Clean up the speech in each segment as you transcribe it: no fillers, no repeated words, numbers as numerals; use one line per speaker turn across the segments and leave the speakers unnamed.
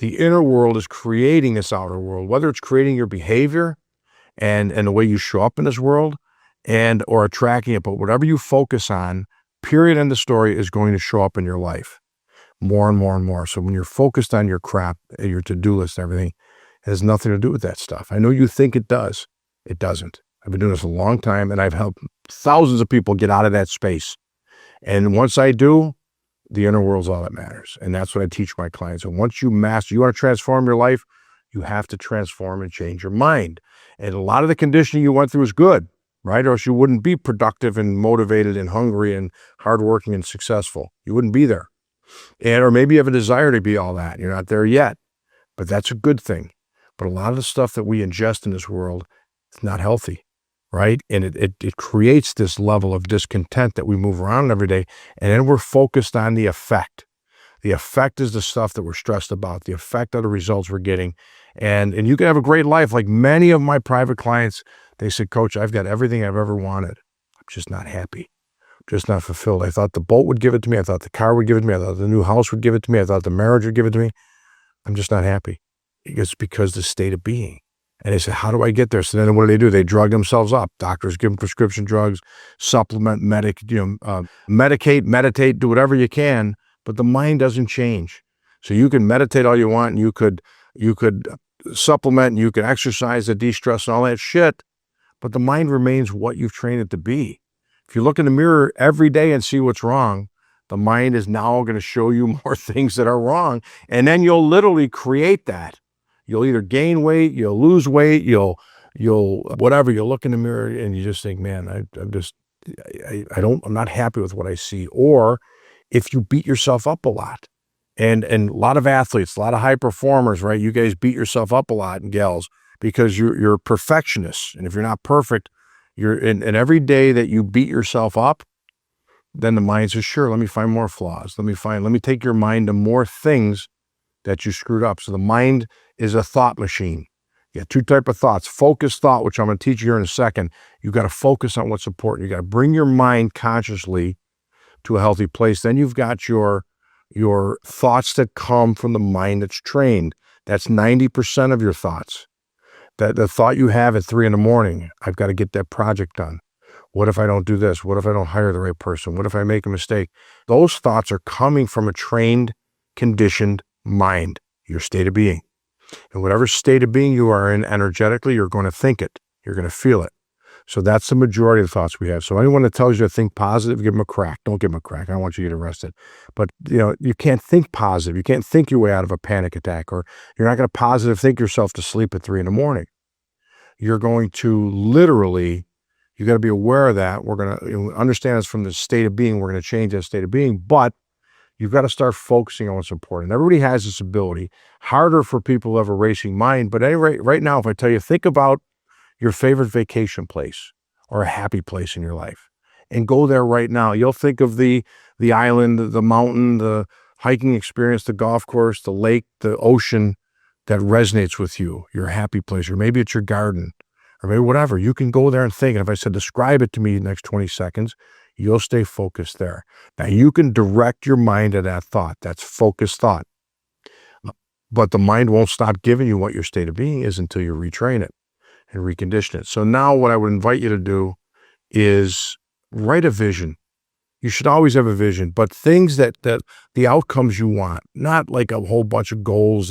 The inner world is creating this outer world, whether it's creating your behavior and the way you show up in this world or attracting it. But whatever you focus on, period, end of story, is going to show up in your life more and more and more. So when you're focused on your crap, your to-do list, and everything, it has nothing to do with that stuff. I know you think it does. It doesn't. I've been doing this a long time, and I've helped thousands of people get out of that space. And once I do, the inner world's all that matters. And that's what I teach my clients. And once you master, you want to transform your life, you have to transform and change your mind. And a lot of the conditioning you went through is good, right? Or else you wouldn't be productive and motivated and hungry and hardworking and successful. You wouldn't be there. Or maybe you have a desire to be all that. You're not there yet, but that's a good thing. But a lot of the stuff that we ingest in this world is not healthy, right? And it creates this level of discontent that we move around every day. And then we're focused on the effect. The effect is the stuff that we're stressed about. The effect of the results we're getting. And you can have a great life. Like many of my private clients, they said, Coach, I've got everything I've ever wanted. I'm just not happy. Just not fulfilled. I thought the boat would give it to me. I thought the car would give it to me. I thought the new house would give it to me. I thought the marriage would give it to me. I'm just not happy. It's because the state of being. And they said, how do I get there? So then what do? They drug themselves up. Doctors give them prescription drugs, supplement, medicate, meditate, do whatever you can, but the mind doesn't change. So you can meditate all you want, and you could supplement, and you could exercise to de-stress and all that shit, but the mind remains what you've trained it to be. If you look in the mirror every day and see what's wrong, the mind is now going to show you more things that are wrong. And then you'll literally create that. You'll either gain weight, you'll lose weight, you'll whatever. You'll look in the mirror and you just think, man, I'm not happy with what I see. Or if you beat yourself up a lot, and a lot of athletes, a lot of high performers, right? You guys beat yourself up a lot, and gals, because you're perfectionists. And if you're not perfect, and every day that you beat yourself up, then the mind says, sure, let me find more flaws. Let me take your mind to more things that you screwed up. So the mind is a thought machine. You got two types of thoughts. Focused thought, which I'm going to teach you here in a second. You got to focus on what's important. You got to bring your mind consciously to a healthy place. Then you've got your thoughts that come from the mind that's trained. That's 90% of your thoughts. The thought you have at 3 a.m, I've got to get that project done. What if I don't do this? What if I don't hire the right person? What if I make a mistake? Those thoughts are coming from a trained, conditioned mind, your state of being. And whatever state of being you are in energetically, you're going to think it. You're going to feel it. So that's the majority of the thoughts we have. So anyone that tells you to think positive, give them a crack. Don't give them a crack. I don't want you to get arrested. But you can't think positive. You can't think your way out of a panic attack, or you're not going to positive think yourself to sleep at 3 a.m. You're going to literally, you got to be aware of that. We're going to understand this from the state of being. We're going to change that state of being, but you've got to start focusing on what's important. Everybody has this ability. Harder for people who have a racing mind. But anyway, right now, if I tell you, think about your favorite vacation place or a happy place in your life, and go there right now. You'll think of the island, the mountain, the hiking experience, the golf course, the lake, the ocean that resonates with you, your happy place, or maybe it's your garden, or maybe whatever. You can go there and think. And if I said, describe it to me in the next 20 seconds, you'll stay focused there. Now you can direct your mind to that thought. That's focused thought. But the mind won't stop giving you what your state of being is until you retrain it and recondition it. So now what I would invite you to do is write a vision. You should always have a vision, but things that the outcomes you want, not like a whole bunch of goals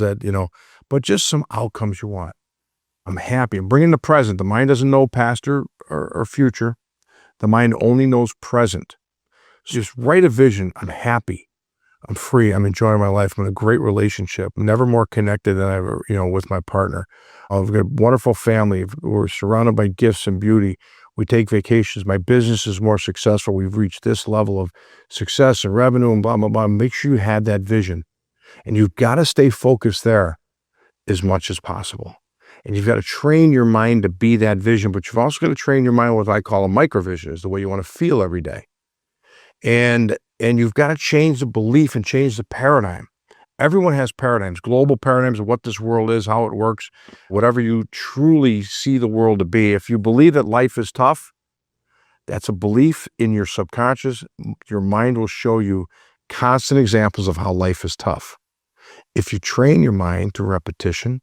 but just some outcomes you want. I'm happy. I'm bringing the present. The mind doesn't know past or future. The mind only knows present. So just write a vision. I'm happy. I'm free. I'm enjoying my life. I'm in a great relationship. I'm never more connected than I ever, with my partner. I've got a wonderful family. We're surrounded by gifts and beauty. We take vacations. My business is more successful. We've reached this level of success and revenue and blah, blah, blah. Make sure you have that vision. And you've got to stay focused there as much as possible. And you've got to train your mind to be that vision, but you've also got to train your mind with what I call a microvision, is the way you want to feel every day. And you've got to change the belief and change the paradigm. Everyone has paradigms, global paradigms of what this world is, how it works, whatever you truly see the world to be. If you believe that life is tough, that's a belief in your subconscious. Your mind will show you constant examples of how life is tough. If you train your mind to repetition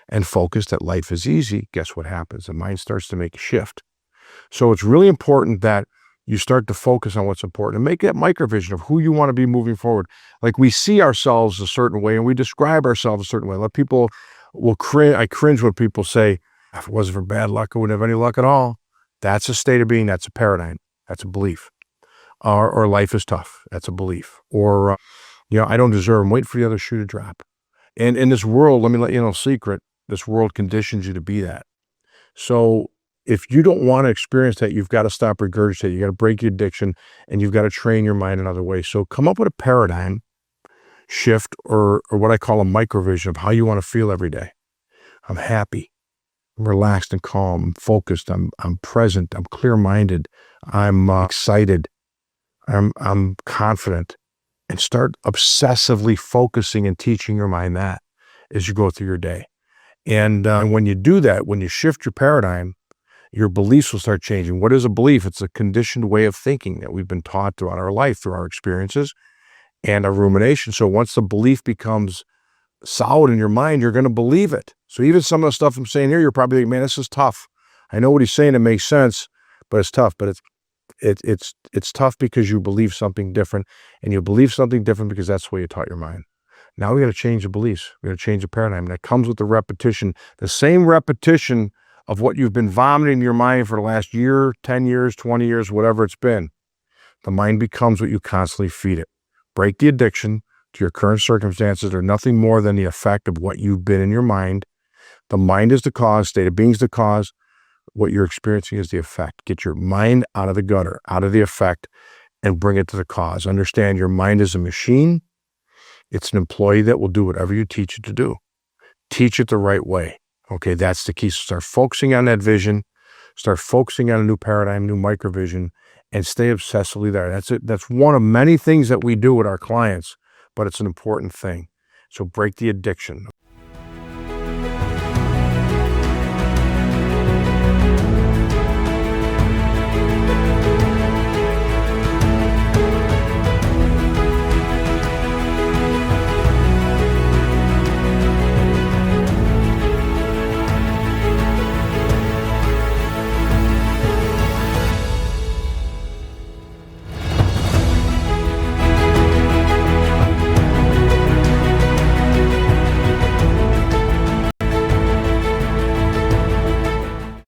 and focus that life is easy, guess what happens? The mind starts to make a shift. So it's really important that you start to focus on what's important and make that microvision of who you want to be moving forward. Like we see ourselves a certain way and we describe ourselves a certain way. Let people will cringe. I cringe when people say, if it wasn't for bad luck, I wouldn't have any luck at all. That's a state of being. That's a paradigm. That's a belief. Or life is tough. That's a belief. Or, I don't deserve. I'm waiting for the other shoe to drop. And in this world, let me let you know a secret. This world conditions you to be that. So if you don't want to experience that, you've got to stop regurgitating. You got to break your addiction and you've got to train your mind another way. So come up with a paradigm shift or what I call a microvision of how you want to feel every day. I'm happy. I'm relaxed and calm. I'm focused. I'm present. I'm clear-minded. I'm excited. I'm confident. And start obsessively focusing and teaching your mind that as you go through your day. And when you do that, when you shift your paradigm, your beliefs will start changing. What is a belief? It's a conditioned way of thinking that we've been taught throughout our life, through our experiences and our rumination. So once the belief becomes solid in your mind, you're going to believe it. So even some of the stuff I'm saying here, you're probably thinking, man, this is tough. I know what he's saying. It makes sense, but it's tough. But it's tough because you believe something different, and you believe something different because that's the way you taught your mind. Now we got to change the beliefs. We got to change the paradigm. That comes with the repetition, the same repetition of what you've been vomiting in your mind for the last year, 10 years, 20 years, whatever it's been. The mind becomes what you constantly feed it. Break the addiction to your current circumstances. They're nothing more than the effect of what you've been in your mind. The mind is the cause, state of being is the cause. What you're experiencing is the effect. Get your mind out of the gutter, out of the effect, and bring it to the cause. Understand your mind is a machine. It's an employee that will do whatever you teach it to do. Teach it the right way. Okay, that's the key. So start focusing on that vision. Start focusing on a new paradigm, new microvision, and stay obsessively there. That's it. That's one of many things that we do with our clients, but it's an important thing. So break the addiction.